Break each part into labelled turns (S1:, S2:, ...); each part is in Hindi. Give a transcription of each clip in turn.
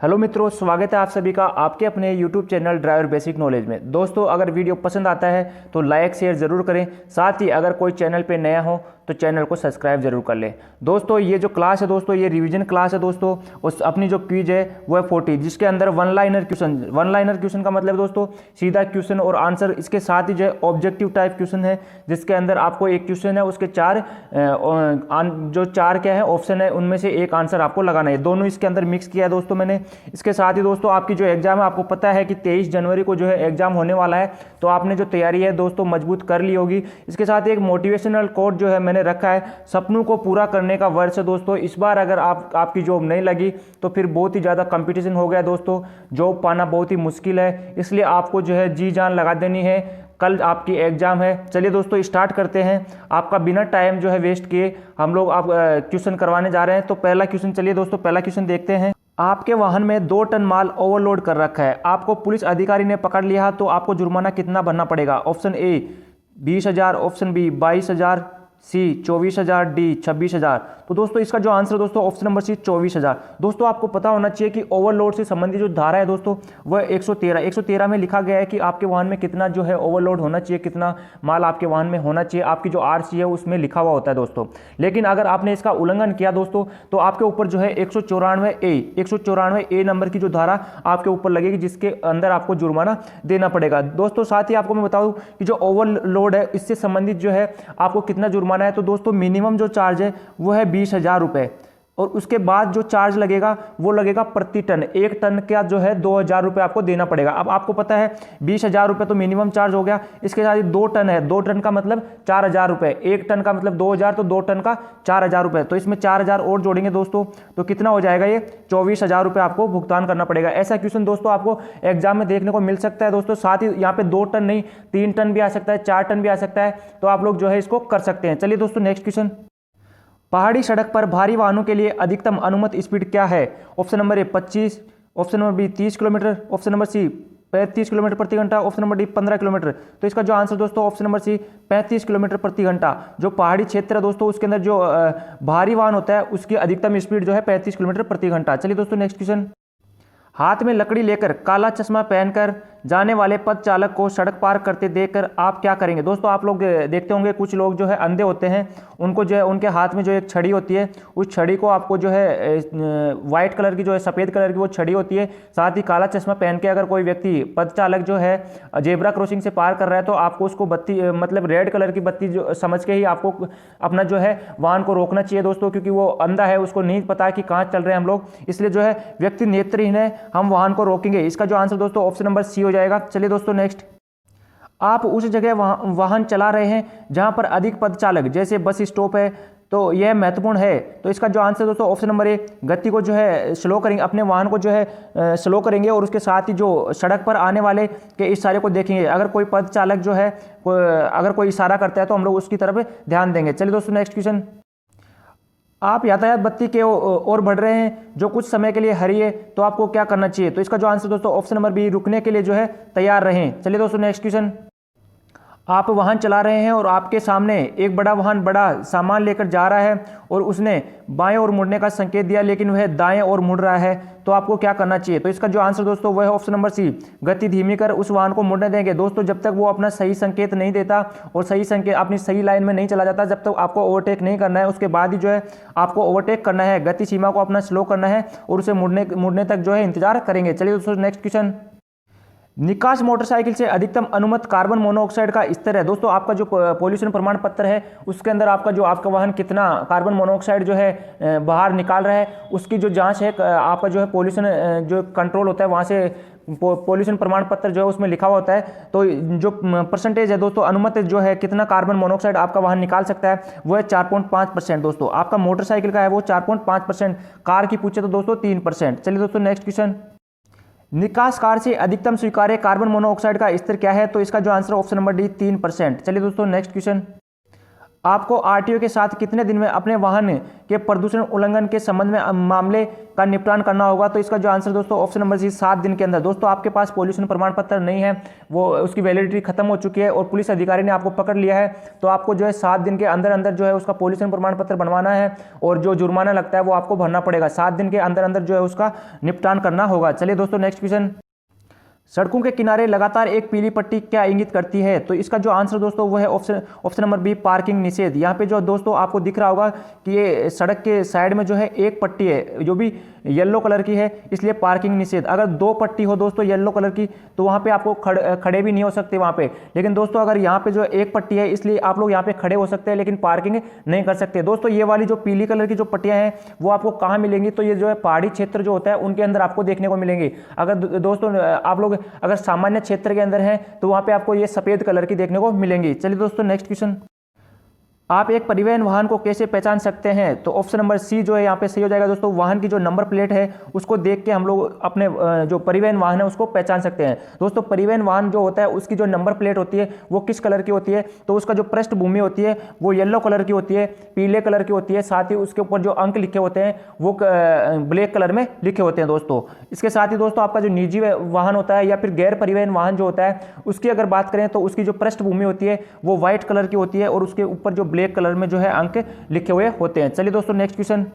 S1: हेलो मित्रों, स्वागत है आप सभी का आपके अपने YouTube channel driver basic knowledge में। दोस्तों, अगर वीडियो पसंद आता है तो लाइक शेयर ज़रूर करें। साथ ही अगर कोई चैनल पे नया हो तो चैनल को सब्सक्राइब जरूर कर लें। दोस्तों, ये जो क्लास है दोस्तों, ये रिवीजन क्लास है दोस्तों। उस अपनी जो क्विज है वो है 40, जिसके अंदर वन लाइनर क्वेश्चन का मतलब दोस्तों सीधा क्वेश्चन और आंसर। इसके साथ ही जो है ऑब्जेक्टिव टाइप क्वेश्चन है, जिसके अंदर आपको एक क्वेश्चन है, उसके जो चार क्या है ऑप्शन है, उनमें से एक आंसर आपको लगाना है। दोनों इसके अंदर मिक्स किया है दोस्तों मैंने। इसके साथ ही दोस्तों आपकी जो एग्जाम है, आपको पता है कि 23 जनवरी को जो है एग्जाम होने वाला है, तो आपने जो तैयारी है दोस्तों मजबूत कर ली होगी। इसके साथ एक मोटिवेशनल कोट जो है मैंने रखा है, सपनों को पूरा करने का वर्ष है दोस्तों। इस बार अगर आपकी जॉब नहीं लगी तो फिर बहुत ही ज़्यादा कंपटीशन हो गया दोस्तों, जॉब पाना बहुत ही मुश्किल है। इसलिए आपको जो है जी जान लगा देनी है। कल आपकी एग्जाम है। चलिए दोस्तों स्टार्ट करते हैं। आपका बिना टाइम जो है वेस्ट किए हम लोग आप क्वेश्चन करवाने जा रहे हैं। तो पहला क्वेश्चन, चलिए दोस्तों पहला क्वेश्चन देखते हैं। आपके वाहन में 2 टन माल ओवरलोड कर रखा है, आपको पुलिस अधिकारी ने पकड़ लिया तो आपको जुर्माना कितना भरना पड़ेगा? Option A 20,000, option B 22,000, C 24,000, D 26,000। तो दोस्तों इसका जो आंसर दोस्तों ऑप्शन नंबर सी 24,000। दोस्तों आपको पता होना चाहिए कि ओवरलोड से संबंधित जो धारा है दोस्तों वह 113 में लिखा गया है कि आपके वाहन में कितना जो है ओवरलोड होना चाहिए, कितना माल आपके वाहन में होना चाहिए। आपकी जो आरसी है उसमें लिखा हुआ होता है दोस्तों। लेकिन अगर आपने इसका उल्लंघन किया दोस्तों तो आपके ऊपर जो है 194 ए नंबर की जो धारा आपके ऊपर लगेगी, जिसके अंदर आपको जुर्माना देना पड़ेगा दोस्तों। साथ ही आपको मैं बताऊं कि जो ओवरलोड है इससे संबंधित जो है आपको कितना जुर्माना है, तो दोस्तों मिनिमम जो चार्ज है वो है 20,000 रुपए, और उसके बाद जो चार्ज लगेगा वो लगेगा प्रति टन। 1 टन का जो है 2,000 रुपये आपको देना पड़ेगा। अब आपको पता है 20,000 रुपये तो मिनिमम चार्ज हो गया। इसके साथ ही 2 टन है, 2 टन का मतलब 4,000 रुपये, 1 टन का मतलब 2,000, तो 2 टन का 4,000 रुपये, तो इसमें 4,000 और जोड़ेंगे दोस्तों तो कितना हो जाएगा? ये 24,000 रुपये आपको भुगतान करना पड़ेगा। ऐसा क्वेश्चन दोस्तों आपको एग्जाम में देखने को मिल सकता है दोस्तों। साथ ही यहाँ पे 2 टन नहीं 3 टन भी आ सकता है, 4 टन भी आ सकता है, तो आप लोग जो है इसको कर सकते हैं। चलिए दोस्तों नेक्स्ट क्वेश्चन। पहाड़ी सड़क पर भारी वाहनों के लिए अधिकतम अनुमत स्पीड क्या है? Option number A 25, option number B 30 kilometre, option number C 35 kilometre प्रति घंटा, ऑप्शन नंबर डी 15 किलोमीटर। तो इसका जो आंसर दोस्तों ऑप्शन नंबर सी 35 किलोमीटर प्रति घंटा। जो पहाड़ी क्षेत्र है दोस्तों उसके अंदर जो भारी वाहन होता है उसकी अधिकतम स्पीड जो है 35 किलोमीटर प्रति घंटा। चलिए दोस्तों नेक्स्ट क्वेश्चन। हाथ में लकड़ी लेकर काला चश्मा पहनकर जाने वाले पथ चालक को सड़क पार करते देखकर आप क्या करेंगे? दोस्तों आप लोग देखते होंगे कुछ लोग जो है अंधे होते हैं, उनको जो है उनके हाथ में जो एक छड़ी होती है, उस छड़ी को आपको जो है वाइट कलर की जो है सफ़ेद कलर की वो छड़ी होती है। साथ ही काला चश्मा पहन के अगर कोई व्यक्ति पथ चालक जो है जेब्रा क्रॉसिंग से पार कर रहा है तो आपको उसको बत्ती मतलब रेड कलर की बत्ती जो समझ के ही आपको अपना जो है वाहन को रोकना चाहिए दोस्तों, क्योंकि वो अंधा है, उसको नहीं पता कि कहाँ चल रहे हैं हम लोग। इसलिए जो है व्यक्ति नेत्रहीन है, हम वाहन को रोकेंगे। इसका जो आंसर दोस्तों ऑप्शन नंबर सी हो जाएगा। चलिए दोस्तों नेक्स्ट। आप उस जगह वाहन चला रहे हैं जहां पर अधिक पथ चालक जैसे बस स्टॉप है, तो यह महत्वपूर्ण है। तो इसका जो आंसर दोस्तों ऑप्शन नंबर ए गति को जो है स्लो करेंगे, अपने वाहन को जो है स्लो करेंगे, और उसके साथ ही जो सड़क पर आने वाले के इशारे को देखेंगे। अगर कोई पथ चालक जो है अगर कोई इशारा करता है तो हम लोग उसकी तरफ ध्यान देंगे। चलिए दोस्तों नेक्स्ट क्वेश्चन। आप यातायात बत्ती के ओर बढ़ रहे हैं जो कुछ समय के लिए हरी है, तो आपको क्या करना चाहिए? तो इसका जो आंसर दोस्तों ऑप्शन नंबर बी रुकने के लिए जो है तैयार रहें। चलिए दोस्तों नेक्स्ट क्वेश्चन। आप वाहन चला रहे हैं और आपके सामने एक बड़ा वाहन बड़ा सामान लेकर जा रहा है और उसने बाएं ओर मुड़ने का संकेत दिया, लेकिन वह दाएं ओर मुड़ रहा है, तो आपको क्या करना चाहिए? तो इसका जो आंसर दोस्तों वह है ऑप्शन नंबर सी गति धीमी कर उस वाहन को मुड़ने देंगे। दोस्तों जब तक वो अपना सही संकेत नहीं देता और सही संकेत अपनी सही लाइन में नहीं चला जाता, जब तक आपको ओवरटेक नहीं करना है, उसके बाद ही जो है आपको ओवरटेक करना है, गति सीमा को अपना स्लो करना है और उसे मुड़ने तक जो है इंतजार करेंगे। चलिए दोस्तों नेक्स्ट क्वेश्चन। निकास मोटरसाइकिल से अधिकतम अनुमत कार्बन मोनोऑक्साइड का स्तर है। दोस्तों आपका जो पोल्यूशन प्रमाण पत्र है उसके अंदर आपका वाहन कितना कार्बन मोनोऑक्साइड जो है बाहर निकाल रहा है, उसकी जो जांच है आपका जो है पोल्यूशन जो कंट्रोल होता है वहाँ से पोल्यूशन प्रमाण पत्र जो है उसमें लिखा हुआ होता है। तो जो परसेंटेज है दोस्तों अनुमत जो है कितना कार्बन मोनोऑक्साइड आपका वाहन निकाल सकता है वो है 4.5%। दोस्तों आपका मोटरसाइकिल का है वो 4.5%, कार की पूछे तो दोस्तों 3%। चलिए दोस्तों नेक्स्ट क्वेश्चन। निकास कार से अधिकतम स्वीकार्य कार्बन मोनोऑक्साइड का स्तर क्या है? तो इसका जो आंसर ऑप्शन नंबर डी 3%। चलिए दोस्तों नेक्स्ट क्वेश्चन। आपको आरटीओ के साथ कितने दिन में अपने वाहन के प्रदूषण उल्लंघन के संबंध में मामले का निपटान करना होगा? तो इसका जो आंसर दोस्तों ऑप्शन नंबर सी 7 दिन के अंदर। दोस्तों आपके पास पॉल्यूशन प्रमाण पत्र नहीं है, वो उसकी वैलिडिटी खत्म हो चुकी है और पुलिस अधिकारी ने आपको पकड़ लिया है, तो आपको जो है 7 दिन के अंदर अंदर जो है उसका पॉल्यूशन प्रमाण पत्र बनवाना है और जो जुर्माना लगता है वो आपको भरना पड़ेगा। 7 दिन के अंदर अंदर जो है उसका निपटान करना होगा। चलिए दोस्तों नेक्स्ट क्वेश्चन। सड़कों के किनारे लगातार एक पीली पट्टी क्या इंगित करती है? तो इसका जो आंसर दोस्तों वो है ऑप्शन नंबर बी, पार्किंग निषेध। यहाँ पे जो दोस्तों आपको दिख रहा होगा कि ये सड़क के साइड में जो है एक पट्टी है जो भी येलो कलर की है, इसलिए पार्किंग निषेध। अगर 2 पट्टी हो दोस्तों येलो कलर की तो वहाँ पे आपको खड़े भी नहीं हो सकते वहाँ पे, लेकिन दोस्तों अगर यहाँ पे जो एक पट्टी है इसलिए आप लोग यहाँ पे खड़े हो सकते हैं लेकिन पार्किंग नहीं कर सकते। दोस्तों ये वाली जो पीली कलर की जो पट्टियाँ हैं वो आपको कहाँ मिलेंगी? तो ये जो है पहाड़ी क्षेत्र जो होता है उनके अंदर आपको देखने को मिलेंगी। अगर दोस्तों आप लोग अगर सामान्य क्षेत्र के अंदर हैं तो वहाँ पे आपको ये सफेद कलर की देखने को मिलेंगी। चलिए दोस्तों नेक्स्ट क्वेश्चन। आप एक परिवहन वाहन को कैसे पहचान सकते हैं? तो ऑप्शन नंबर सी जो है यहाँ पे सही हो जाएगा दोस्तों। वाहन की जो नंबर प्लेट है उसको देख के हम लोग अपने जो परिवहन वाहन है उसको पहचान सकते हैं। दोस्तों परिवहन वाहन जो होता है उसकी जो नंबर प्लेट होती है वो किस कलर की होती है? तो उसका जो पृष्ठभूमि होती है वो येलो कलर की होती है, पीले कलर की होती है, साथ ही उसके ऊपर जो अंक लिखे होते हैं वो ब्लैक कलर में लिखे होते हैं दोस्तों। इसके साथ ही दोस्तों आपका जो निजी वाहन होता है या फिर गैर परिवहन वाहन जो होता है उसकी अगर बात करें तो उसकी जो पृष्ठभूमि होती है वो व्हाइट कलर की होती है और उसके ऊपर जो ब्लैक कलर में जो है अंक लिखे हुए होते हैं। चलिए दोस्तों नेक्स्ट क्वेश्चन।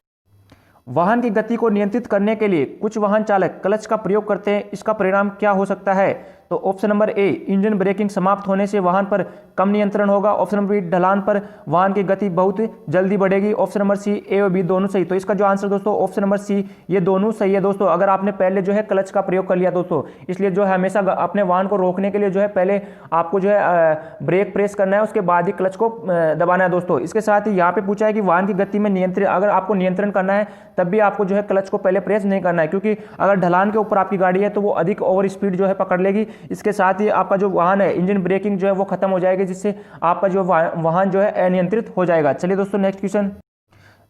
S1: वाहन की गति को नियंत्रित करने के लिए कुछ वाहन चालक क्लच का प्रयोग करते हैं, इसका परिणाम क्या हो सकता है? तो ऑप्शन नंबर ए, इंजन ब्रेकिंग समाप्त होने से वाहन पर कम नियंत्रण होगा। ऑप्शन नंबर बी, ढलान पर वाहन की गति बहुत जल्दी बढ़ेगी। ऑप्शन नंबर सी, ए और बी दोनों सही। तो इसका जो आंसर दोस्तों ऑप्शन नंबर सी, ये दोनों सही है दोस्तों। अगर आपने पहले जो है क्लच का प्रयोग कर लिया दोस्तों, इसलिए जो है हमेशा अपने वाहन को रोकने के लिए जो है पहले आपको जो है ब्रेक प्रेस करना है, उसके बाद ही क्लच को दबाना है दोस्तों। इसके साथ ही यहाँ पे पूछा है कि वाहन की गति में नियंत्रण, अगर आपको नियंत्रण करना है तब भी आपको जो है क्लच को पहले प्रेस नहीं करना है, क्योंकि अगर ढलान के ऊपर आपकी गाड़ी है तो वो अधिक ओवर स्पीड जो है पकड़ लेगी। इसके साथ ही आपका जो वाहन है इंजन ब्रेकिंग जो है वो खत्म हो जाएगी, जिससे आपका जो वाहन जो है अनियंत्रित हो जाएगा। चलिए दोस्तों नेक्स्ट क्वेश्चन।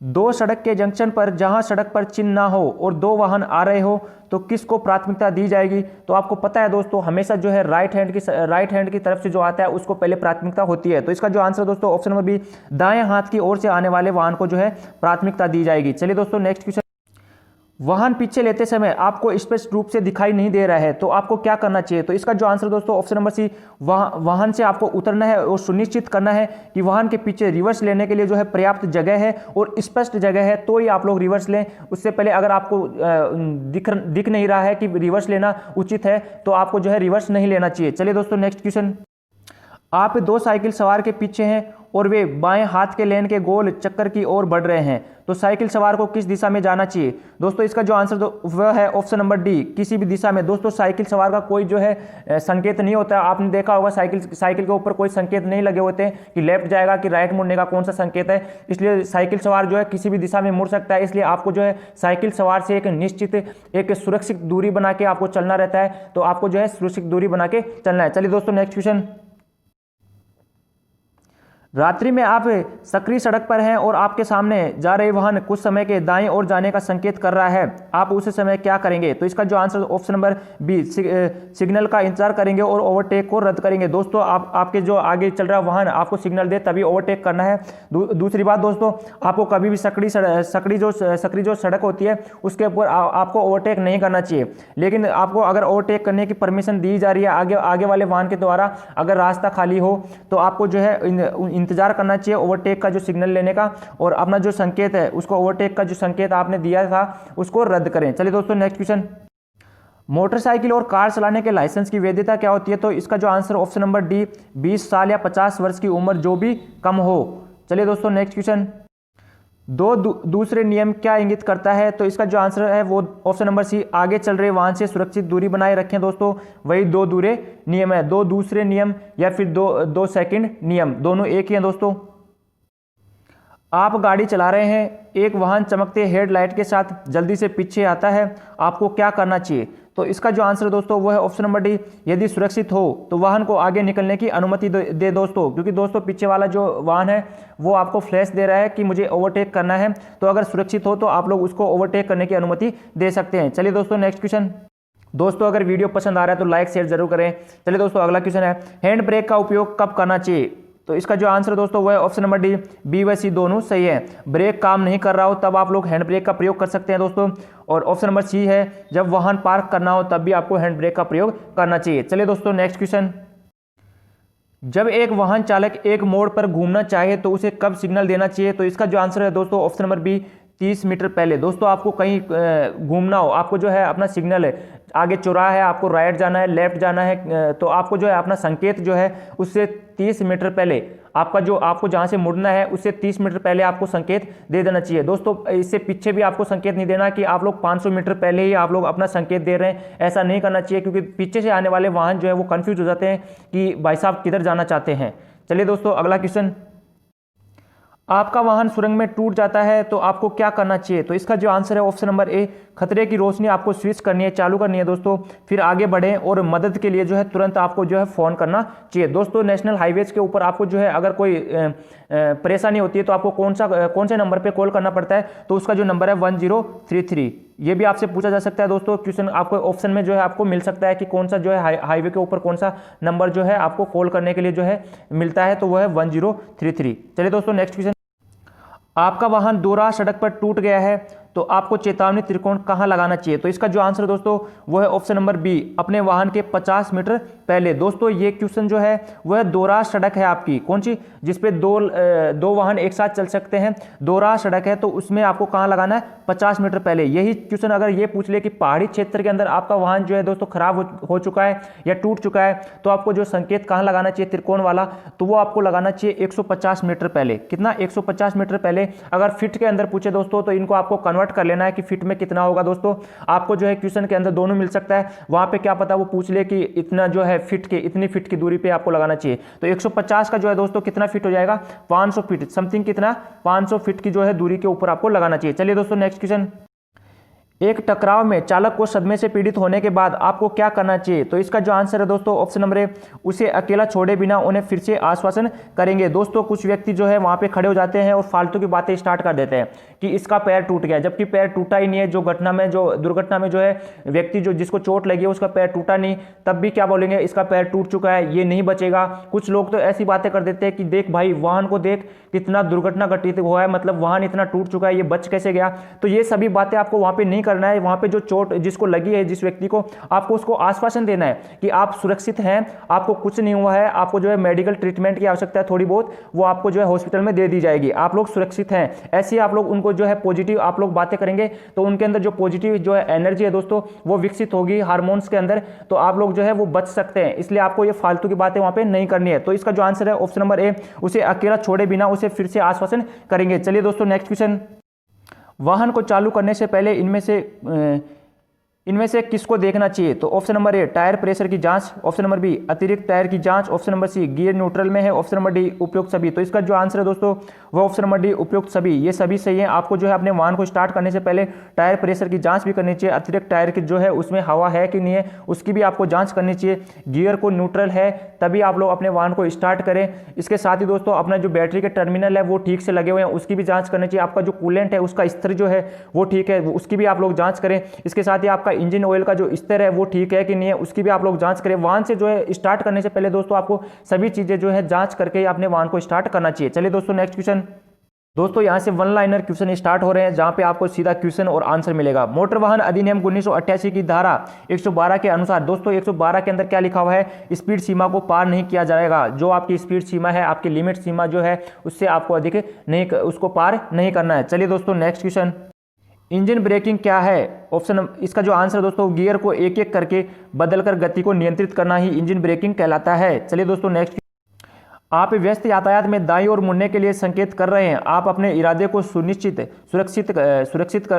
S1: 2 सड़क के जंक्शन पर जहां सड़क पर चिन्ह ना हो और 2 वाहन आ रहे हो तो किसको प्राथमिकता दी जाएगी? तो आपको पता है दोस्तों हमेशा जो है राइट हैंड की तरफ से जो आता है उसको पहले प्राथमिकता होती है। तो इसका जो आंसर दोस्तों ऑप्शन नंबर बी, दाएं हाथ की ओर से आने वाले वाहन को जो है प्राथमिकता दी जाएगी। चलिए दोस्तों नेक्स्ट क्वेश्चन। वाहन पीछे लेते समय आपको स्पष्ट रूप से दिखाई नहीं दे रहा है तो आपको क्या करना चाहिए? तो इसका जो आंसर दोस्तों ऑप्शन नंबर सी, वाहन से आपको उतरना है और सुनिश्चित करना है कि वाहन के पीछे रिवर्स लेने के लिए जो है पर्याप्त जगह है और स्पष्ट जगह है तो ही आप लोग रिवर्स लें। उससे पहले अगर आपको दिख नहीं रहा है कि रिवर्स लेना उचित है तो आपको जो है रिवर्स नहीं लेना चाहिए। चलिए दोस्तों नेक्स्ट क्वेश्चन। आप 2 साइकिल सवार के पीछे हैं और वे बाएं हाथ के लेन के गोल चक्कर की ओर बढ़ रहे हैं, तो साइकिल सवार को किस दिशा में जाना चाहिए? दोस्तों इसका जो आंसर वह है ऑप्शन नंबर डी, किसी भी दिशा में। दोस्तों साइकिल सवार का कोई जो है संकेत नहीं होता है। आपने देखा होगा साइकिल के ऊपर कोई संकेत नहीं लगे होते हैं कि लेफ्ट जाएगा कि राइट मुड़ने का कौन सा संकेत है, इसलिए साइकिल सवार जो है किसी भी दिशा में मुड़ सकता है। इसलिए आपको जो है साइकिल सवार से एक निश्चित एक सुरक्षित दूरी बना के आपको चलना रहता है, तो आपको जो है सुरक्षित दूरी बना के चलना है। चलिए दोस्तों नेक्स्ट क्वेश्चन। रात्रि में आप सकरी सड़क पर हैं और आपके सामने जा रहे वाहन कुछ समय के दाएं ओर जाने का संकेत कर रहा है, आप उस समय क्या करेंगे? तो इसका जो answer option number B, signal का इंतजार करेंगे और ओवरटेक को रद्द करेंगे। दोस्तों आपके जो आगे चल रहा वाहन आपको सिग्नल दे तभी ओवरटेक करना है। दूसरी बात दोस्तों, आपको कभी भी सकरी जो सड़क होती है उसके ऊपर आपको ओवरटेक नहीं करना चाहिए, लेकिन आपको अगर ओवरटेक करने की परमिशन दी जा रही है आगे वाले वाहन के द्वारा, अगर रास्ता खाली हो तो आपको जो है इंतजार करना चाहिए ओवरटेक का जो सिग्नल लेने का, और अपना जो संकेत है उसको ओवरटेक का जो संकेत आपने दिया था उसको रद्द करें। चलिए दोस्तों नेक्स्ट क्वेश्चन। मोटरसाइकिल और कार चलाने के लाइसेंस की वैधता क्या होती है? तो इसका जो आंसर ऑप्शन नंबर डी, 20 साल या 50 वर्ष की उम्र जो भी कम हो। चलिए दोस्तों नेक्स्ट क्वेश्चन। दूसरे नियम क्या इंगित करता है? तो इसका जो आंसर है वो ऑप्शन नंबर सी, आगे चल रहे वाहन से सुरक्षित दूरी बनाए रखें। दोस्तों वही 2 दूसरे नियम है, 2 दूसरे नियम या फिर 2 सेकंड नियम, दोनों एक ही हैं दोस्तों। आप गाड़ी चला रहे हैं, एक वाहन चमकते हेडलाइट के साथ जल्दी से पीछे आता है, आपको क्या करना चाहिए? तो इसका जो आंसर दोस्तों वो है ऑप्शन नंबर डी, यदि सुरक्षित हो तो वाहन को आगे निकलने की अनुमति दे दोस्तों, क्योंकि दोस्तों पीछे वाला जो वाहन है वो आपको फ्लैश दे रहा है कि मुझे ओवरटेक करना है, तो अगर सुरक्षित हो तो आप लोग उसको ओवरटेक करने की अनुमति दे सकते हैं। चलिए दोस्तों नेक्स्ट क्वेश्चन। दोस्तों अगर वीडियो पसंद आ रहा है तो लाइक शेयर जरूर करें। चलिए दोस्तों अगला क्वेश्चन है, हैंड ब्रेक का उपयोग कब करना चाहिए? तो इसका जो आंसर दोस्तों वो है ऑप्शन नंबर डी, बी व सी दोनों सही है। ब्रेक काम नहीं कर रहा हो तब आप लोग हैंड ब्रेक का प्रयोग कर सकते हैं दोस्तों। और ऑप्शन नंबर सी है, जब वाहन पार्क करना हो तब भी आपको हैंड ब्रेक का प्रयोग करना चाहिए। चलिए दोस्तों नेक्स्ट क्वेश्चन। जब एक वाहन चालक एक मोड़ पर घूमना चाहे तो उसे कब सिग्नल देना चाहिए? तो इसका जो आंसर है दोस्तों ऑप्शन नंबर बी, 30 मीटर पहले। दोस्तों आपको कहीं घूमना हो, आपको जो है अपना सिग्नल है, आगे चौराहा है, आपको राइट जाना है, लेफ्ट जाना है, तो आपको जो है अपना संकेत जो है उससे 30 मीटर पहले आपको जहां से मुड़ना है उससे 30 मीटर पहले आपको संकेत दे देना चाहिए। दोस्तों इससे पीछे भी आपको संकेत नहीं देना कि आप लोग 500 मीटर पहले ही आप लोग अपना संकेत दे रहे हैं, ऐसा नहीं करना चाहिए, क्योंकि पीछे से आने वाले वाहन जो है वो कंफ्यूज हो जाते हैं कि भाई साहब किधर जाना चाहते हैं। चलिए दोस्तों अगला क्वेश्चन। आपका वाहन सुरंग में टूट जाता है तो आपको क्या करना चाहिए? तो इसका जो आंसर है ऑप्शन नंबर ए, खतरे की रोशनी आपको स्विच करनी है, चालू करनी है दोस्तों, फिर आगे बढ़ें और मदद के लिए जो है तुरंत आपको जो है फ़ोन करना चाहिए। दोस्तों नेशनल हाईवेज के ऊपर आपको जो है अगर कोई परेशानी होती है तो आपको कौन से नंबर पर कॉल करना पड़ता है? तो उसका जो नंबर है 1033। ये भी आपसे पूछा जा सकता है दोस्तों, क्वेश्चन आपको ऑप्शन में जो है आपको मिल सकता है कि कौन सा जो है हाईवे के ऊपर कौन सा नंबर जो है आपको कॉल करने के लिए जो है मिलता है, तो वो है 1033। चलिए दोस्तों नेक्स्ट क्वेश्चन। आपका वाहन दोराह सड़क पर टूट गया है तो आपको चेतावनी त्रिकोण कहाँ लगाना चाहिए? तो इसका जो आंसर दोस्तों वो है ऑप्शन नंबर बी, अपने वाहन के 50 मीटर पहले। दोस्तों ये क्वेश्चन जो है वह दोराह सड़क है आपकी, कौन सी, जिसपे दो वाहन एक साथ चल सकते हैं, दोराह सड़क है, तो उसमें आपको कहाँ लगाना है? 50 मीटर पहले। यही क्वेश्चन अगर ये पूछ ले कि पहाड़ी क्षेत्र के अंदर आपका वाहन जो है दोस्तों खराब हो चुका है या टूट चुका है, तो आपको जो संकेत कहाँ लगाना चाहिए त्रिकोण वाला, तो वो आपको लगाना चाहिए 150 मीटर पहले। कितना? 150 मीटर पहले। अगर फीट के अंदर पूछे दोस्तों तो इनको आपको कन्वर्ट कर लेना है कि फीट में कितना होगा। दोस्तों आपको जो है क्वेश्चन के अंदर दोनों मिल सकता है, वहां पे क्या पता वो पूछ ले कि इतना जो है इतनी फीट की दूरी पे आपको लगाना चाहिए। तो 150 का जो है दोस्तों कितना फीट हो जाएगा? 500 फीट समथिंग, कितना 500 फीट की जो है दूरी के ऊपर आपको लगाना चाहिए। चलिए दोस्तों नेक्स्ट क्वेश्चन। एक टकराव में चालक को सदमे से पीड़ित होने के बाद आपको क्या करना चाहिए? तो इसका जो आंसर है दोस्तों ऑप्शन नंबर ए, उसे अकेला छोड़े बिना उन्हें फिर से आश्वासन करेंगे। दोस्तों कुछ व्यक्ति जो है वहां पे खड़े हो जाते हैं और फालतू की बातें स्टार्ट कर देते हैं कि इसका पैर टूट गया, जबकि पैर टूटा ही नहीं है। जो दुर्घटना में जो है व्यक्ति जिसको चोट लगी है उसका पैर टूटा नहीं, तब भी क्या बोलेंगे? इसका पैर टूट चुका है, ये नहीं बचेगा। कुछ लोग तो ऐसी बातें कर देते हैं कि देख भाई वाहन को देख, कितना दुर्घटना घटित हुआ है, मतलब वाहन इतना टूट चुका है, ये बच कैसे गया? तो ये सभी बातें आपको वहां पे नहीं करना है। वहां पे जो चोट जिसको लगी है, जिस व्यक्ति को, आपको उसको आश्वासन देना है कि आप सुरक्षित हैं, आपको कुछ नहीं हुआ है, आपको जो है मेडिकल ट्रीटमेंट की आवश्यकता है थोड़ी बहुत, वो आपको जो है हॉस्पिटल में दे दी जाएगी, आप लोग सुरक्षित हैं। ऐसे आप लोग उनको जो है पॉजिटिव आप लोग बातें करेंगे तो उनके अंदर जो पॉजिटिव जो है एनर्जी है दोस्तों वो विकसित होगी हार्मोन्स के अंदर, तो आप लोग जो है वो बच सकते हैं। इसलिए आपको ये फालतू की बातें वहां पे नहीं करनी है। तो इसका जो आंसर है ऑप्शन नंबर ए, उसे अकेला छोड़े बिना उसे फिर से आश्वासन करेंगे। चलिए दोस्तों नेक्स्ट क्वेश्चन। वाहन को चालू करने से पहले इनमें से किसको देखना चाहिए? तो option number A, tyre pressure की जांच, ऑप्शन नंबर बी, अतिरिक्त टायर की जांच, option number C, gear neutral में है, ऑप्शन नंबर डी, उपयुक्त सभी। तो इसका जो आंसर है दोस्तों वो ऑप्शन नंबर डी, उपयुक्त सभी। ये सभी सही है। आपको जो है अपने वाहन को स्टार्ट करने से पहले टायर प्रेशर की जांच भी करनी चाहिए, अतिरिक्त टायर की जो है उसमें हवा है कि नहीं है उसकी भी आपको जांच करनी चाहिए, गियर को न्यूट्रल है तभी आप लोग अपने वाहन को स्टार्ट करें। इसके साथ ही दोस्तों अपना जो बैटरी के टर्मिनल है वो ठीक से लगे हुए हैं उसकी भी जाँच करनी चाहिए, आपका जो कूलेंट है उसका स्तर जो है वो ठीक है उसकी भी आप लोग जाँच करें। इसके साथ ही आपका इंजन ऑयल का जो स्तर है वो ठीक है कि नहीं है उसकी भी आप लोग जांच करें। वाहन से जो है स्टार्ट करने से पहले दोस्तों आपको सभी चीजें जो है जांच करके अपने वाहन को स्टार्ट करना चाहिए। चलिए दोस्तों नेक्स्ट क्वेश्चन। दोस्तों यहां से वन लाइनर क्वेश्चन स्टार्ट हो रहे हैं जहां पे आपको सीधा क्वेश्चन और आंसर मिलेगा। मोटर वाहन अधिनियम 1988 की धारा 112 के अनुसार दोस्तों 112 के अंदर क्या लिखा हुआ है? स्पीड सीमा को पार नहीं किया जाएगा। जो आपकी स्पीड सीमा है, आपकी लिमिट सीमा जो है उससे आपको अधिक नहीं, उसको पार नहीं करना है। चलिए दोस्तों नेक्स्ट क्वेश्चन। इंजन ब्रेकिंग क्या है? ऑप्शन इसका जो आंसर दोस्तों गियर को एक एक करके बदलकर गति को नियंत्रित करना ही इंजन ब्रेकिंग कहलाता है। चलिए दोस्तों नेक्स्ट। आप व्यस्त यातायात में दाईं ओर मुड़ने के लिए संकेत कर रहे हैं, आप अपने इरादे को सुरक्षित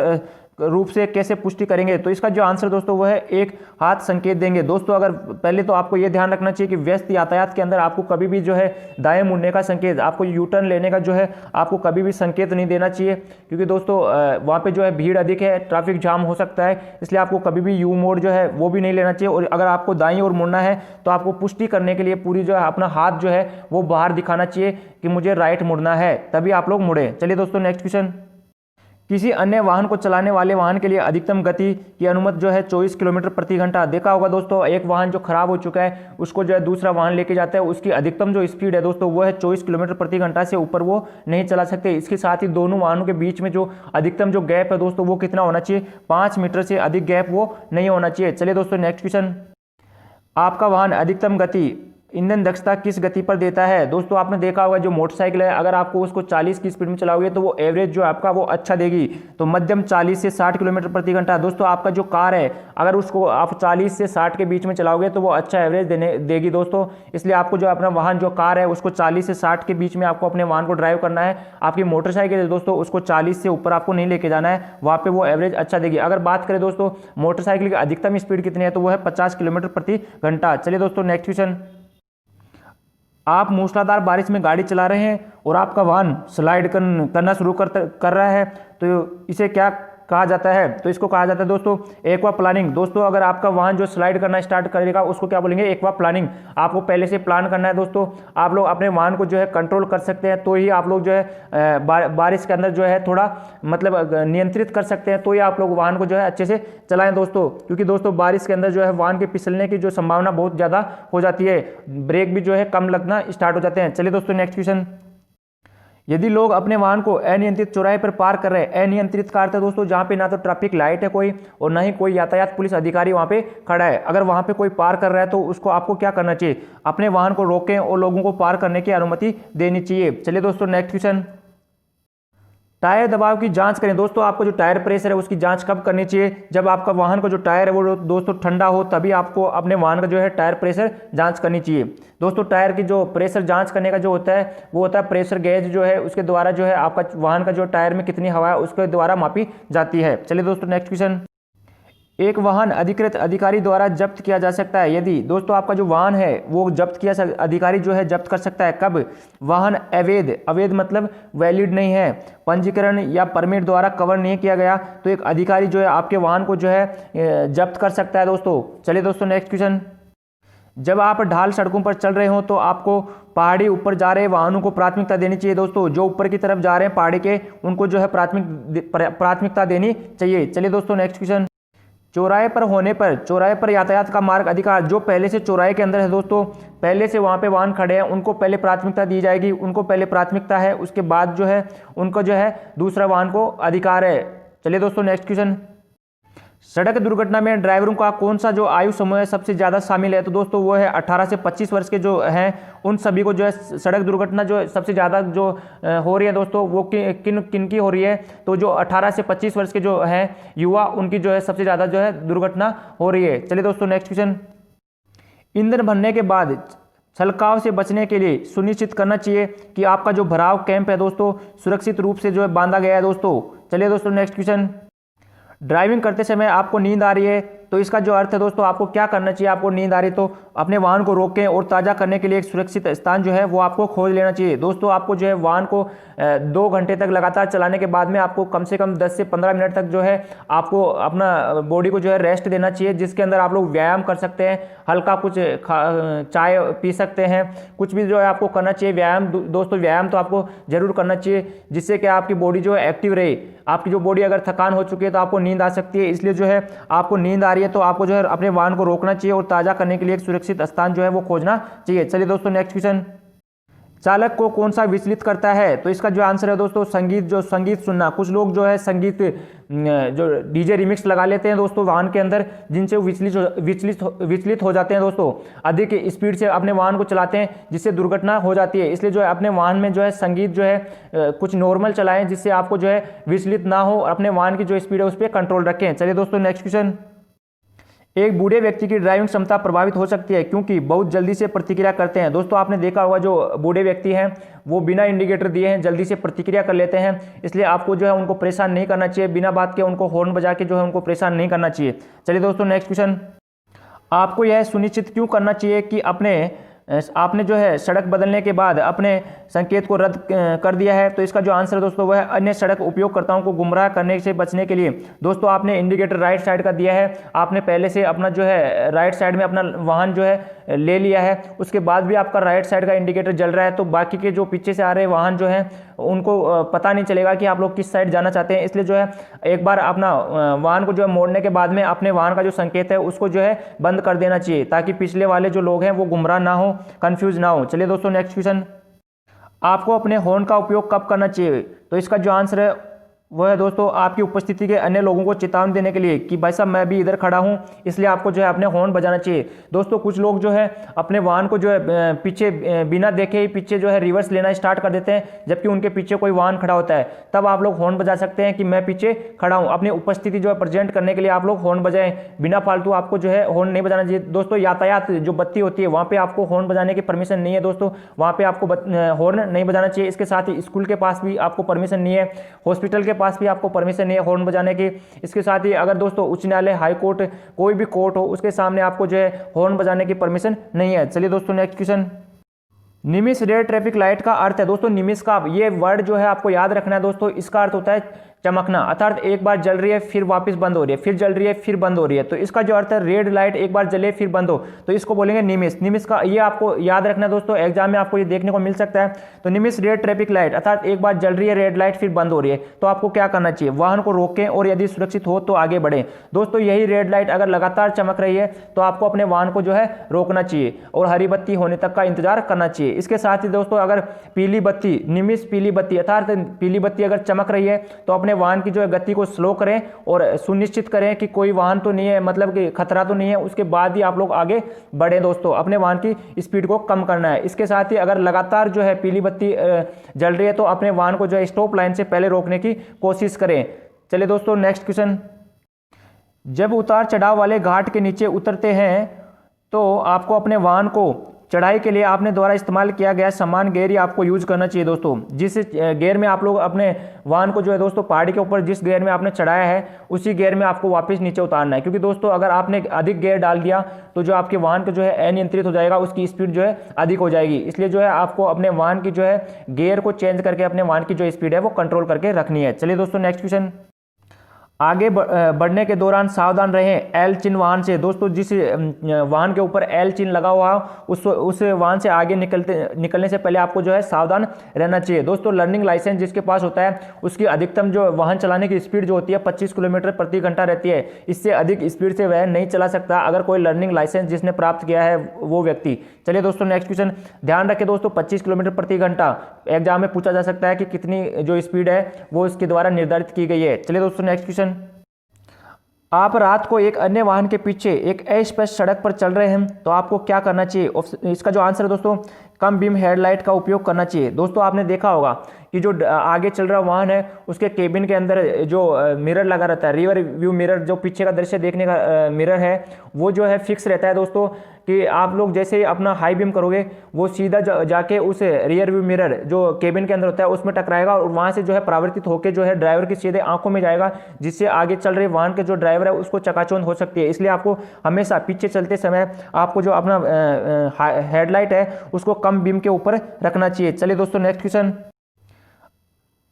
S1: रूप से कैसे पुष्टि करेंगे? तो इसका जो आंसर दोस्तों वो है एक हाथ संकेत देंगे। दोस्तों अगर पहले तो आपको ये ध्यान रखना चाहिए कि व्यस्त यातायात के अंदर आपको कभी भी जो है दाएं मुड़ने का संकेत, आपको यू टर्न लेने का जो है आपको कभी भी संकेत नहीं देना चाहिए, क्योंकि दोस्तों वहाँ पे जो है भीड़ अधिक है, ट्रैफिक जाम हो सकता है, इसलिए आपको कभी भी यू मोड जो है वो भी नहीं लेना चाहिए। और अगर आपको दाईं ओर मुड़ना है तो आपको पुष्टि करने के लिए पूरी जो है अपना हाथ जो है वो बाहर दिखाना चाहिए कि मुझे राइट मुड़ना है, तभी आप लोग मुड़े। चलिए दोस्तों नेक्स्ट क्वेश्चन। किसी अन्य वाहन को चलाने वाले वाहन के लिए अधिकतम गति की अनुमति जो है 24 किलोमीटर प्रति घंटा। देखा होगा दोस्तों, एक वाहन जो खराब हो चुका है उसको जो है दूसरा वाहन लेके जाता है, उसकी अधिकतम जो स्पीड है दोस्तों वो है 24 किलोमीटर प्रति घंटा से ऊपर वो नहीं चला सकते। इसके साथ ही दोनों वाहनों के बीच में जो अधिकतम जो गैप है दोस्तों वो कितना होना चाहिए, 5 मीटर से अधिक गैप वो नहीं होना चाहिए। चलिए दोस्तों नेक्स्ट क्वेश्चन, आपका वाहन अधिकतम गति ईंधन दक्षता किस गति पर देता है। दोस्तों आपने देखा होगा जो मोटरसाइकिल है अगर आपको उसको 40 की स्पीड में चलाओगे तो वो एवरेज जो आपका वो अच्छा देगी, तो मध्यम 40 से 60 किलोमीटर प्रति घंटा। दोस्तों आपका जो कार है अगर उसको आप 40 से 60 के बीच में चलाओगे तो वो अच्छा एवरेज देगी दोस्तों। इसलिए आपको जो अपना वाहन जो कार है उसको 40 से 60 के बीच में आपको अपने वाहन को ड्राइव करना है। आपकी मोटरसाइकिल है दोस्तों उसको 40 से ऊपर आपको नहीं लेके जाना है, वहाँ पे वो एवरेज अच्छा देगी। अगर बात करें दोस्तों मोटरसाइकिल की अधिकतम स्पीड कितनी है तो वो है 50 किलोमीटर प्रति घंटा। चलिए दोस्तों नेक्स्ट क्वेश्चन, आप मूसलाधार बारिश में गाड़ी चला रहे हैं और आपका वाहन स्लाइड करना शुरू कर रहा है तो इसे क्या कहा जाता है। तो इसको कहा जाता है दोस्तों एक्वा प्लानिंग। दोस्तों अगर आपका वाहन जो स्लाइड करना स्टार्ट करेगा उसको क्या बोलेंगे, एक्वा प्लानिंग। आपको पहले से प्लान करना है दोस्तों, आप लोग अपने वाहन को जो है कंट्रोल कर सकते हैं, तो ही आप लोग जो है बारिश के अंदर जो है थोड़ा मतलब नियंत्रित कर सकते हैं, तो ही आप लोग वाहन को जो है अच्छे से चलाएं दोस्तों। क्योंकि दोस्तों बारिश के अंदर जो है वाहन के फिसलने की जो संभावना बहुत ज़्यादा हो जाती है, ब्रेक भी जो है कम लगना स्टार्ट हो जाते हैं। चलिए दोस्तों नेक्स्ट क्वेश्चन, यदि लोग अपने वाहन को अनियंत्रित चौराहे पर पार्क कर रहे हैं, अनियंत्रित कार है दोस्तों जहां पे ना तो ट्रैफिक लाइट है कोई और ना ही कोई यातायात पुलिस अधिकारी वहां पे खड़ा है, अगर वहां पे कोई पार कर रहा है तो उसको आपको क्या करना चाहिए, अपने वाहन को रोकें और लोगों को पार करने की अनुमति देनी चाहिए। चलिए दोस्तों नेक्स्ट क्वेश्चन, टायर दबाव की जांच करें। दोस्तों आपको जो टायर प्रेशर है उसकी जांच कब करनी चाहिए, जब आपका वाहन का जो टायर है वो दोस्तों ठंडा हो, तभी आपको अपने वाहन का जो है टायर प्रेशर जांच करनी चाहिए। दोस्तों टायर की जो प्रेशर जांच करने का जो होता है वो होता है प्रेशर गेज जो है, उसके द्वारा जो है आपका वाहन का जो टायर में कितनी हवा है उसके द्वारा मापी जाती है। चलिए दोस्तों नेक्स्ट क्वेश्चन, एक वाहन अधिकृत अधिकारी द्वारा जब्त किया जा सकता है यदि। दोस्तों आपका जो वाहन है वो जब्त किया अधिकारी जो है जब्त कर सकता है कब, वाहन अवैध मतलब वैलिड नहीं है, पंजीकरण या परमिट द्वारा कवर नहीं किया गया, तो एक अधिकारी जो है आपके वाहन को जो है जब्त कर सकता है दोस्तों। चलिए दोस्तों नेक्स्ट क्वेश्चन, जब आप ढाल सड़कों पर चल रहे हो तो आपको पहाड़ी ऊपर जा रहे वाहनों को प्राथमिकता देनी चाहिए। दोस्तों जो ऊपर की तरफ जा रहे हैं पहाड़ी के उनको जो है प्राथमिकता देनी चाहिए। चलिए दोस्तों नेक्स्ट क्वेश्चन, चौराहे पर होने पर चौराहे पर यातायात का मार्ग अधिकार, जो पहले से चौराहे के अंदर है दोस्तों, पहले से वहाँ पे वाहन खड़े हैं उनको पहले प्राथमिकता दी जाएगी, उनको पहले प्राथमिकता है, उसके बाद जो है उनको जो है दूसरा वाहन को अधिकार है। चलिए दोस्तों नेक्स्ट क्वेश्चन, सड़क दुर्घटना में ड्राइवरों का कौन सा जो आयु समूह सबसे ज़्यादा शामिल है, तो दोस्तों वो है 18 से 25 वर्ष के जो हैं उन सभी को जो है सड़क दुर्घटना जो सबसे ज़्यादा जो हो रही है दोस्तों वो किन की हो रही है, तो जो 18 से 25 वर्ष के जो हैं युवा उनकी जो है सबसे ज़्यादा जो है दुर्घटना हो रही है। चलिए दोस्तों नेक्स्ट क्वेश्चन, ईंधन भरने के बाद छलकाव से बचने के लिए सुनिश्चित करना चाहिए कि आपका जो भराव कैंप है दोस्तों सुरक्षित रूप से जो है बांधा गया है दोस्तों। चलिए दोस्तों नेक्स्ट क्वेश्चन, ड्राइविंग करते समय आपको नींद आ रही है तो इसका जो अर्थ है दोस्तों आपको क्या करना चाहिए, आपको नींद आ रही तो अपने वाहन को रोकें और ताज़ा करने के लिए एक सुरक्षित स्थान जो है वो आपको खोज लेना चाहिए। दोस्तों आपको जो है वाहन को 2 घंटे तक लगातार चलाने के बाद में आपको कम से कम 10 से 15 मिनट तक जो है आपको अपना बॉडी को जो है रेस्ट देना चाहिए, जिसके अंदर आप लोग व्यायाम कर सकते हैं, हल्का कुछ चाय पी सकते हैं, कुछ भी जो है आपको करना चाहिए व्यायाम। दोस्तों व्यायाम तो आपको जरूर करना चाहिए जिससे कि आपकी बॉडी जो है एक्टिव रहे। आपकी जो बॉडी अगर थकान हो चुकी है तो आपको नींद आ सकती है, इसलिए जो है आपको नींद आ रही है तो आपको जो है अपने वाहन को रोकना चाहिए और ताज़ा करने के लिए एक सुरक्षित स्थान जो है वो खोजना चाहिए। चलिए दोस्तों नेक्स्ट क्वेश्चन, चालक को कौन सा विचलित करता है, तो इसका जो आंसर है दोस्तों संगीत सुनना। कुछ लोग जो है संगीत जो डीजे रिमिक्स लगा लेते हैं दोस्तों वाहन के अंदर, जिनसे विचलित हो जाते हैं दोस्तों, अधिक स्पीड से अपने वाहन को चलाते हैं जिससे दुर्घटना हो जाती है। इसलिए जो है अपने वाहन में जो है संगीत जो है कुछ नॉर्मल चलाएं जिससे आपको जो है विचलित ना हो और अपने वाहन की जो स्पीड है उस पर कंट्रोल रखें। चलिए दोस्तों नेक्स्ट क्वेश्चन, एक बूढ़े व्यक्ति की ड्राइविंग क्षमता प्रभावित हो सकती है क्योंकि बहुत जल्दी से प्रतिक्रिया करते हैं। दोस्तों आपने देखा होगा जो बूढ़े व्यक्ति हैं वो बिना इंडिकेटर दिए हैं जल्दी से प्रतिक्रिया कर लेते हैं, इसलिए आपको जो है उनको परेशान नहीं करना चाहिए, बिना बात के उनको हॉर्न बजा के जो है उनको परेशान नहीं करना चाहिए। चलिए दोस्तों नेक्स्ट क्वेश्चन, आपको यह सुनिश्चित क्यों करना चाहिए कि आपने जो है सड़क बदलने के बाद अपने संकेत को रद्द कर दिया है, तो इसका जो आंसर है दोस्तों वह है अन्य सड़क उपयोगकर्ताओं को गुमराह करने से बचने के लिए। दोस्तों आपने इंडिकेटर राइट साइड का दिया है, आपने पहले से अपना जो है राइट साइड में अपना वाहन जो है ले लिया है, उसके बाद भी आपका राइट साइड का इंडिकेटर जल रहा है, तो बाकी के जो पीछे से आ रहे वाहन जो हैं उनको पता नहीं चलेगा कि आप लोग किस साइड जाना चाहते हैं। इसलिए जो है एक बार अपना वाहन को जो है मोड़ने के बाद में अपने वाहन का जो संकेत है उसको जो है बंद कर देना चाहिए, ताकि पिछले वाले जो लोग हैं वो गुमराह ना हो, कंफ्यूज ना हो। चलिए दोस्तों नेक्स्ट क्वेश्चन, आपको अपने हॉर्न का उपयोग कब करना चाहिए? तो इसका जो आंसर है वो है दोस्तों आपकी उपस्थिति के अन्य लोगों को चेतावनी देने के लिए कि भाई साहब मैं भी इधर खड़ा हूं, इसलिए आपको जो है अपने हॉर्न बजाना चाहिए। दोस्तों कुछ लोग जो है अपने वाहन को जो है पीछे बिना देखे ही पीछे जो है रिवर्स लेना स्टार्ट कर देते हैं, जबकि उनके पीछे कोई वाहन खड़ा होता है। तब आप लोग हॉर्न बजा सकते हैं कि मैं पीछे खड़ा हूँ। अपनी उपस्थिति जो है प्रेजेंट करने के लिए आप लोग हॉर्न बजाएं, बिना फालतू आपको जो है हॉर्न नहीं बजाना चाहिए। दोस्तों यातायात जो बत्ती होती है वहाँ पर आपको हॉर्न बजाने की परमिशन नहीं है दोस्तों, वहाँ पर आपको हॉर्न नहीं बजाना चाहिए। इसके साथ ही स्कूल के पास भी आपको परमिशन नहीं है, हॉस्पिटल के पास भी आपको परमिशन नहीं है हॉर्न बजाने की। इसके साथ ही अगर दोस्तों उच्च न्यायालय, हाई कोर्ट, कोई भी कोर्ट हो उसके सामने आपको जो है हॉर्न बजाने की परमिशन नहीं है। चलिए दोस्तों next question, Nimish red traffic light का अर्थ है दोस्तों, निमिष का ये वर्ड जो है आपको याद रखना है दोस्तों, इसका अर्थ होता है चमकना, अर्थात एक बार जल रही है फिर वापस बंद हो रही है, फिर जल रही है फिर बंद हो रही है। तो इसका जो अर्थ है रेड लाइट एक बार जले फिर बंद हो, तो इसको बोलेंगे निमिष। निमिष का ये आपको याद रखना है दोस्तों, एग्जाम में आपको ये देखने को मिल सकता है। तो निमिष रेड ट्रैफिक लाइट अर्थात एक बार जल रही है रेड लाइट फिर बंद हो रही है, तो आपको क्या करना चाहिए? वाहन को रोकें और यदि सुरक्षित हो तो आगे बढ़ें। दोस्तों यही रेड लाइट अगर लगातार चमक रही है तो आपको अपने वाहन को जो है रोकना चाहिए और हरी बत्ती होने तक का इंतजार करना चाहिए। इसके साथ ही दोस्तों अगर पीली बत्ती, निमिष पीली बत्ती अर्थात पीली बत्ती अगर चमक रही है तो अपने वाहन की जो है को स्लो करें और सुनिश्चित करें कि कोई वाहन तो नहीं है, मतलब कि खतरा तो नहीं है, उसके बाद ही आप लोग आगे बढ़े। दोस्तों अपने वाहन की स्पीड को कम करना है। इसके साथ ही अगर लगातार जो है पीली बत्ती जल रही है तो अपने वाहन को जो है स्टॉप लाइन से पहले रोकने की कोशिश करें। चलिए दोस्तों नेक्स्ट क्वेश्चन, जब उतार चढ़ाव वाले घाट के नीचे उतरते हैं तो आपको अपने वाहन को चढ़ाई के लिए आपने द्वारा इस्तेमाल किया गया समान गियर ही आपको यूज करना चाहिए दोस्तों। जिस गियर में आप लोग अपने वाहन को जो है दोस्तों पहाड़ी के ऊपर जिस गियर में आपने चढ़ाया है उसी गियर में आपको वापस नीचे उतारना है, क्योंकि दोस्तों अगर आपने अधिक गियर डाल दिया तो जो आपके वाहन का जो है अनियंत्रित हो जाएगा, उसकी स्पीड जो है अधिक हो जाएगी। इसलिए जो है आपको अपने वाहन की जो है गियर को चेंज करके अपने वाहन की जो स्पीड है वो कंट्रोल करके रखनी है। चलिए दोस्तों नेक्स्ट क्वेश्चन, आगे बढ़ने के दौरान सावधान रहें एल चिन्ह वाहन से। दोस्तों जिस वाहन के ऊपर एल चिन्ह लगा हुआ उस वाहन से आगे निकलने से पहले आपको जो है सावधान रहना चाहिए। दोस्तों लर्निंग लाइसेंस जिसके पास होता है उसकी अधिकतम जो वाहन चलाने की स्पीड जो होती है 25 किलोमीटर प्रति घंटा रहती है, इससे अधिक स्पीड से वह नहीं चला सकता अगर कोई लर्निंग लाइसेंस जिसने प्राप्त किया है वो व्यक्ति। चलिए दोस्तों नेक्स्ट क्वेश्चन, ध्यान रखें दोस्तों 25 किलोमीटर प्रति घंटा एग्जाम में पूछा जा सकता है कि कितनी जो स्पीड है वो इसके द्वारा निर्धारित की गई है। चलिए दोस्तों नेक्स्ट क्वेश्चन, आप रात को एक अन्य वाहन के पीछे एक अस्पष्ट सड़क पर चल रहे हैं तो आपको क्या करना चाहिए? इसका जो आंसर है दोस्तों कम बीम हेडलाइट का उपयोग करना चाहिए। दोस्तों आपने देखा होगा कि जो आगे चल रहा वाहन है उसके केबिन के अंदर जो मिरर लगा रहता है, रियर व्यू मिरर, जो पीछे का दृश्य देखने का मिरर है वो जो है फिक्स रहता है दोस्तों, कि आप लोग जैसे ही अपना हाई बीम करोगे वो सीधा जाके उस रियर व्यू मिरर जो केबिन के अंदर होता है उसमें टकराएगा और वहाँ से जो है परावर्तित होकर जो है ड्राइवर की सीधे आंखों में जाएगा, जिससे आगे चल रहे वाहन के जो ड्राइवर है उसको चकाचौंध हो सकती है। इसलिए आपको हमेशा पीछे चलते समय आपको जो अपना हेडलाइट है उसको कम बीम के ऊपर रखना चाहिए। चलिए दोस्तों नेक्स्ट क्वेश्चन,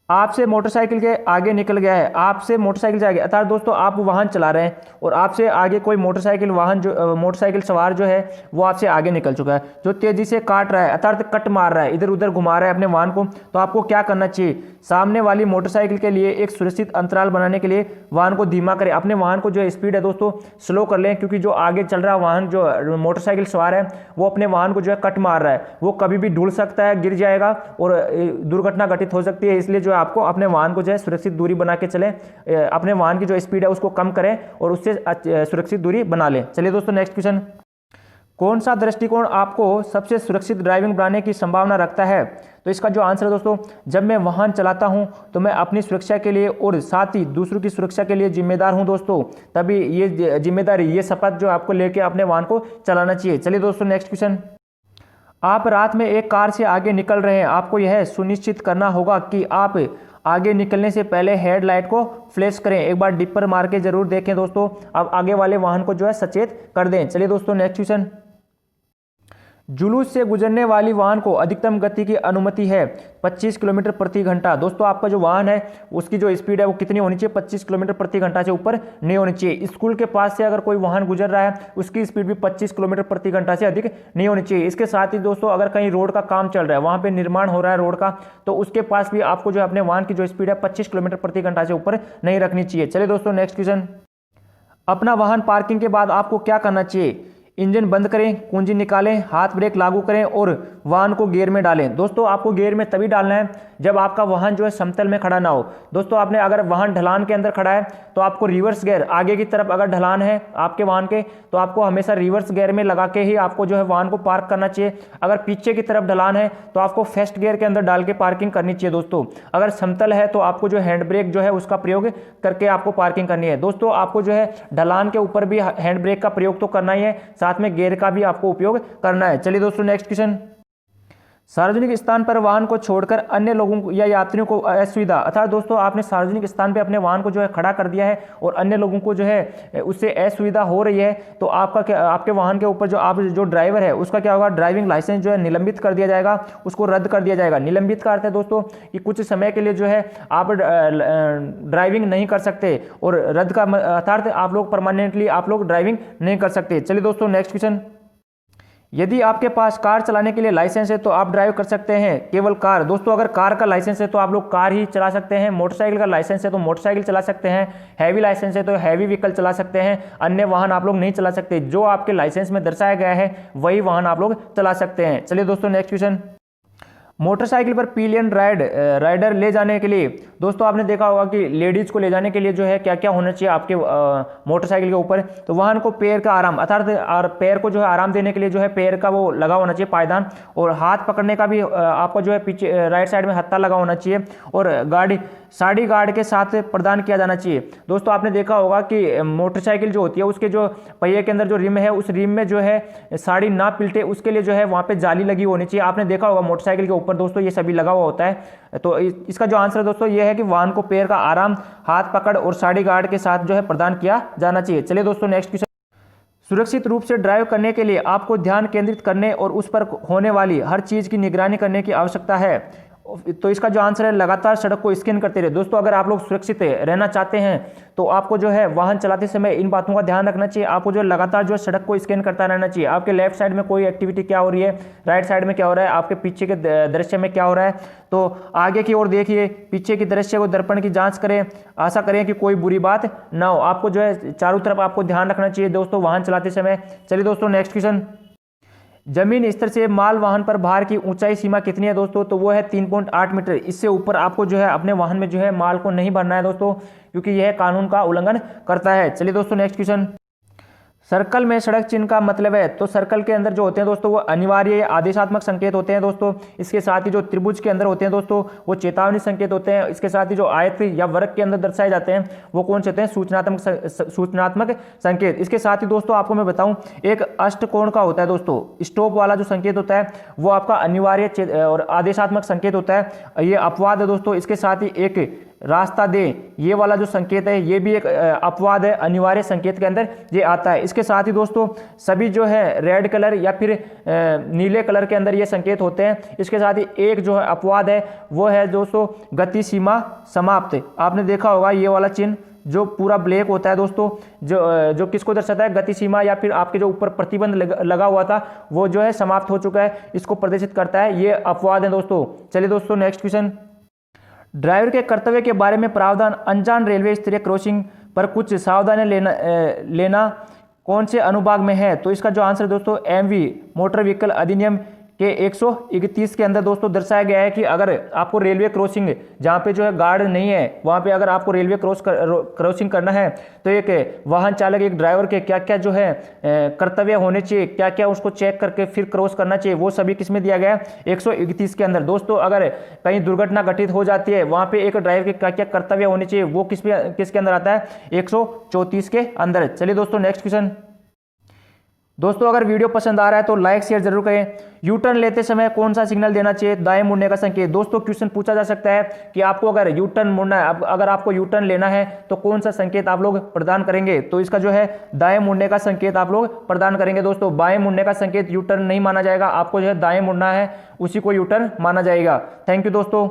S1: आपसे मोटरसाइकिल के आगे निकल गया है, आपसे मोटरसाइकिल से आगे अर्थात दोस्तों आप वाहन चला रहे हैं और आपसे आगे कोई मोटरसाइकिल वाहन जो मोटरसाइकिल सवार जो है वो आपसे आगे निकल चुका है, जो तेजी से काट रहा है अर्थात कट मार रहा है, इधर उधर घुमा रहा है अपने वाहन को, तो आपको क्या करना चाहिए? सामने वाली मोटरसाइकिल के लिए एक सुरक्षित अंतराल बनाने के लिए वाहन को धीमा करें, अपने वाहन को जो है स्पीड है दोस्तों स्लो कर लें, क्योंकि जो आगे चल रहा वाहन जो मोटरसाइकिल सवार है वो अपने वाहन को जो है कट मार रहा है, वो कभी भी ढुल सकता है, गिर जाएगा और दुर्घटना घटित हो सकती है। इसलिए जो है आपको अपने वाहन को जो है सुरक्षित दूरी बना के चलें, अपने वाहन की जो स्पीड है उसको कम करें और उससे सुरक्षित दूरी बना लें। चलिए दोस्तों नेक्स्ट क्वेश्चन, कौन सा दृष्टिकोण आपको सबसे सुरक्षित ड्राइविंग बनाने की संभावना रखता है? तो इसका जो आंसर है दोस्तों, जब मैं वाहन चलाता हूं तो मैं अपनी सुरक्षा के लिए और साथ ही दूसरों की सुरक्षा के लिए जिम्मेदार हूं दोस्तों, तभी ये जिम्मेदारी, ये शपथ जो आपको लेके अपने वाहन को चलाना चाहिए। चलिए दोस्तों नेक्स्ट क्वेश्चन, आप रात में एक कार से आगे निकल रहे हैं, आपको यह सुनिश्चित करना होगा कि आप आगे निकलने से पहले हेडलाइट को फ्लैश करें, एक बार डिपर मार के जरूर देखें दोस्तों, अब आगे वाले वाहन को जो है सचेत कर दें। चलिए दोस्तों नेक्स्ट क्वेश्चन, जुलूस से गुजरने वाली वाहन को अधिकतम गति की अनुमति है 25 किलोमीटर प्रति घंटा। दोस्तों आपका जो वाहन है उसकी जो स्पीड है वो कितनी होनी चाहिए, 25 किलोमीटर प्रति घंटा से ऊपर नहीं होनी चाहिए। स्कूल के पास से अगर कोई वाहन गुजर रहा है उसकी स्पीड भी 25 किलोमीटर प्रति घंटा से अधिक नहीं होनी चाहिए। इसके साथ ही दोस्तों अगर कहीं रोड का काम चल रहा है, वहां पर निर्माण हो रहा है रोड का, तो उसके पास भी आपको जो अपने वाहन की जो स्पीड है 25 किलोमीटर प्रति घंटा से ऊपर नहीं रखनी चाहिए। चलिए दोस्तों नेक्स्ट क्वेश्चन। अपना वाहन पार्किंग के बाद आपको क्या करना चाहिए? इंजन बंद करें, कुंजी निकालें, हाथ ब्रेक लागू करें और वाहन को गियर में डालें। दोस्तों आपको गियर में तभी डालना है जब आपका वाहन जो है समतल में खड़ा ना हो। दोस्तों आपने अगर वाहन ढलान के अंदर खड़ा है तो आपको रिवर्स गियर, आगे की तरफ अगर ढलान है आपके वाहन के, तो आपको हमेशा रिवर्स गियर में लगा के ही आपको जो है वाहन को पार्क करना चाहिए। अगर पीछे की तरफ ढलान है तो आपको फर्स्ट गियर के अंदर डाल के पार्किंग करनी चाहिए। दोस्तों अगर समतल है तो आपको जो हैंड ब्रेक जो है उसका प्रयोग करके आपको पार्किंग करनी है। दोस्तों आपको जो है ढलान के ऊपर भी हैंड ब्रेक का प्रयोग तो करना ही है, साथ में गियर का भी आपको उपयोग करना है। चलिए दोस्तों नेक्स्ट क्वेश्चन। सार्वजनिक स्थान पर वाहन को छोड़कर अन्य लोगों को या यात्रियों को असुविधा, अर्थात दोस्तों आपने सार्वजनिक स्थान पर अपने वाहन को जो है खड़ा कर दिया है और अन्य लोगों को जो है उससे असुविधा हो रही है, तो आपका क्या, आपके वाहन के ऊपर जो ड्राइवर है उसका क्या होगा, ड्राइविंग लाइसेंस जो है निलंबित कर दिया जाएगा, उसको रद्द कर दिया जाएगा। निलंबित का अर्थ है दोस्तों कि कुछ समय के लिए जो है आप ड्राइविंग नहीं कर सकते, और रद्द का अर्थात आप लोग परमानेंटली आप लोग ड्राइविंग नहीं कर सकते। चलिए दोस्तों नेक्स्ट क्वेश्चन। यदि आपके पास कार चलाने के लिए लाइसेंस है तो आप ड्राइव कर सकते हैं केवल कार। दोस्तों अगर कार का लाइसेंस है तो आप लोग कार ही चला सकते हैं। मोटरसाइकिल का लाइसेंस है तो मोटरसाइकिल चला सकते हैं। हैवी लाइसेंस है तो हैवी व्हीकल चला सकते हैं। अन्य वाहन आप लोग नहीं चला सकते। जो आपके लाइसेंस में दर्शाया गया है वही वाहन आप लोग चला सकते हैं। चलिए दोस्तों नेक्स्ट क्वेश्चन। मोटरसाइकिल पर पिलियन राइडर ले जाने के लिए, दोस्तों आपने देखा होगा कि लेडीज को ले जाने के लिए जो है क्या क्या होना चाहिए आपके मोटरसाइकिल के ऊपर, तो वाहन को पैर का आराम, अर्थात पैर को जो है आराम देने के लिए जो है पैर का वो लगा होना चाहिए पायदान, और हाथ पकड़ने का भी आपका जो है पीछे राइट साइड में हत्था लगा होना चाहिए, और साड़ी गार्ड के साथ प्रदान किया जाना चाहिए। दोस्तों आपने देखा होगा कि मोटरसाइकिल जो होती है उसके जो पहिए के अंदर जो रिम है उस रिम में जो है साड़ी ना पिलटे उसके लिए जो है वहाँ पे जाली लगी होनी चाहिए। आपने देखा होगा मोटरसाइकिल के ऊपर दोस्तों ये सभी लगा हुआ होता है। तो इसका जो आंसर है दोस्तों ये है कि वाहन को पैर का आराम, हाथ पकड़ और साड़ी गार्ड के साथ जो है प्रदान किया जाना चाहिए। चलिए दोस्तों नेक्स्ट क्वेश्चन। सुरक्षित रूप से ड्राइव करने के लिए आपको ध्यान केंद्रित करने और उस पर होने वाली हर चीज की निगरानी करने की आवश्यकता है। तो इसका जो आंसर है लगातार सड़क को स्कैन करते रहे। दोस्तों अगर आप लोग सुरक्षित रहना चाहते हैं तो आपको जो है वाहन चलाते समय इन बातों का ध्यान रखना चाहिए। आपको जो लगातार जो है सड़क को स्कैन करता रहना चाहिए। आपके लेफ्ट साइड में कोई एक्टिविटी क्या हो रही है, राइट साइड में क्या हो रहा है, आपके पीछे के दृश्य में क्या हो रहा है, तो आगे की ओर देखिए, पीछे की दृश्य को दर्पण की जांच करें, आशा करें कि कोई बुरी बात ना हो। आपको जो है चारों तरफ आपको ध्यान रखना चाहिए दोस्तों वाहन चलाते समय। चलिए दोस्तों नेक्स्ट क्वेश्चन। जमीन स्तर से माल वाहन पर भार की ऊंचाई सीमा कितनी है दोस्तों, तो वो है 3.8 मीटर। इससे ऊपर आपको जो है अपने वाहन में जो है माल को नहीं भरना है दोस्तों, क्योंकि यह कानून का उल्लंघन करता है। चलिए दोस्तों नेक्स्ट क्वेश्चन। सर्कल में सड़क चिन्ह का मतलब है, तो सर्कल के अंदर जो होते हैं दोस्तों वो अनिवार्य आदेशात्मक संकेत होते हैं दोस्तों। इसके साथ ही जो त्रिभुज के अंदर होते हैं दोस्तों वो चेतावनी संकेत होते हैं। इसके साथ ही जो आयत या वर्ग के अंदर दर्शाए जाते हैं वो कौन से होते हैं, सूचनात्मक संकेत। इसके साथ ही दोस्तों आपको मैं बताऊं एक अष्टकोण का होता है दोस्तों, स्टॉप वाला जो संकेत होता है वो आपका अनिवार्य और आदेशात्मक संकेत होता है, ये अपवाद है दोस्तों। इसके साथ ही एक रास्ता दे, ये वाला जो संकेत है ये भी एक अपवाद है, अनिवार्य संकेत के अंदर ये आता है। इसके साथ ही दोस्तों सभी जो है रेड कलर या फिर नीले कलर के अंदर ये संकेत होते हैं। इसके साथ ही एक जो है अपवाद है वो है दोस्तों गति सीमा समाप्त। आपने देखा होगा ये वाला चिन्ह जो पूरा ब्लैक होता है दोस्तों, जो किसको दर्शाता है, गति सीमा या फिर आपके जो ऊपर प्रतिबंध लगा हुआ था वो जो है समाप्त हो चुका है, इसको प्रदर्शित करता है, ये अपवाद है दोस्तों। चलिए दोस्तों नेक्स्ट क्वेश्चन। ड्राइवर के कर्तव्य के बारे में प्रावधान अनजान रेलवे स्तरीय क्रॉसिंग पर कुछ सावधानी लेना कौन से अनुभाग में है, तो इसका जो आंसर दोस्तों एमवी मोटर व्हीकल अधिनियम के 131 के अंदर दोस्तों दर्शाया गया है कि अगर आपको रेलवे क्रॉसिंग जहाँ पे जो है गार्ड नहीं है वहाँ पे अगर आपको रेलवे क्रॉसिंग करना है तो एक वाहन चालक एक ड्राइवर के क्या क्या जो है कर्तव्य होने चाहिए, क्या क्या उसको चेक करके फिर क्रॉस करना चाहिए, वो सभी किसमें दिया गया है 131 के अंदर। दोस्तों अगर कहीं दुर्घटना घटित हो जाती है वहाँ पे एक ड्राइवर के क्या क्या कर्तव्य होने चाहिए वो किसके अंदर आता है 134 के अंदर। चलिए दोस्तों नेक्स्ट क्वेश्चन। दोस्तों अगर वीडियो पसंद आ रहा है तो लाइक शेयर जरूर करें। यू टर्न लेते समय कौन सा सिग्नल देना चाहिए, दाएं मुड़ने का संकेत। दोस्तों क्वेश्चन पूछा जा सकता है कि आपको अगर यू टर्न मुड़ना है, अगर आपको यू टर्न लेना है तो कौन सा संकेत आप लोग प्रदान करेंगे, तो इसका जो है दाएं मुड़ने का संकेत आप लोग प्रदान करेंगे। दोस्तों बाएं मुड़ने का संकेत यू टर्न नहीं माना जाएगा, आपको जो है दाएं मुड़ना है उसी को यू टर्न माना जाएगा। थैंक यू दोस्तों।